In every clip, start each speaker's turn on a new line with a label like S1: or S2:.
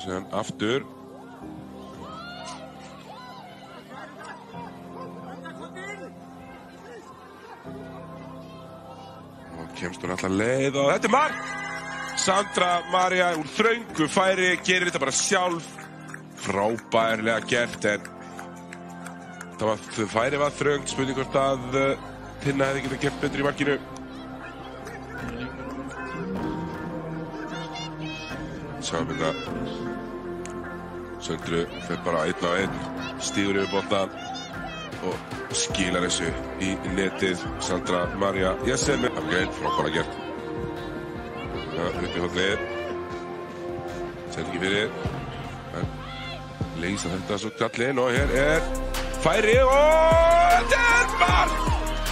S1: Síðan aftur. Og kemst hún alltaf leið og þetta mark! Sandra María úr þröngu færi, gerir þetta bara sjálf. Frábærlega gert, en færi var þröngt, spurning hvort að Tinna hefði getað gert betur í markinu. Sjáum þetta. Söndru fer bara 1 á 1, stígur yfir boltann og skilar þessu í netið. Sandra María Jessen. Frábæra gert. Upp í hornið. Sett ekki fyrir. Leysa þetta svo kallinn og hér færi og þetta mark!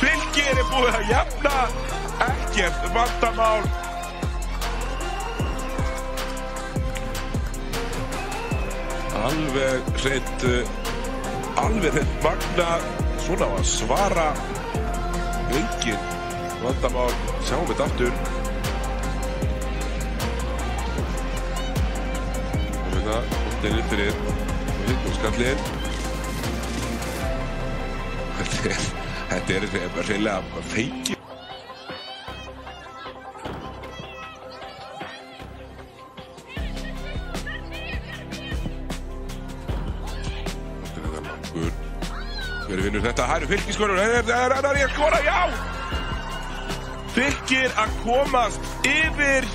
S1: Fylkir búið að jafna, ekkert vandamál. Alveg hreint magna, svona á að svara, engin vandamál. Sjáum þetta aftur. Og þetta, hóttelinn fyrir skallinn. Þetta reyðilega feiki. Þetta langur. Hver vinnur þetta? Það eru Fylkiskonur. Það er að skora, já! Fylkir að komast yfir.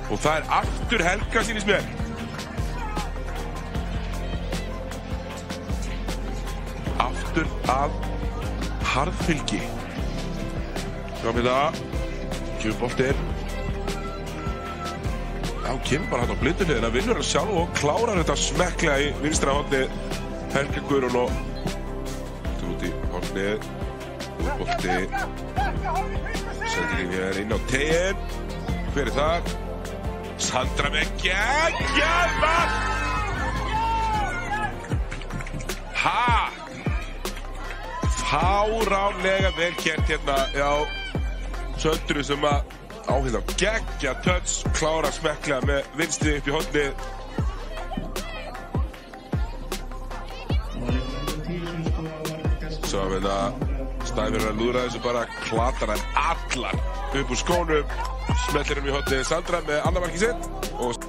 S1: Og það er aftur Helga, sýnist mér. Aftur af Harðfylki. Sjáum við það. Kemur boltinn. Já, kemur bara hann á blindurliðina, vinnur hann sjálf og klárar þetta smekklega í vinstra hornið. Helga Guðrún og út í hornið. Bolti. Sendingin hér inn á teginn. Hver það? Sandra með geggjað mark! Fáránlega vel gert hérna hjá Söndru sem að á hérna geggja touch, klára smekklega með vinstri upp í hornið. Svo að hérna Snæfir að lúðra þessu bara, klatar hann allar upp úr skónum, smellir í hornið. Sandra með annað markið sitt og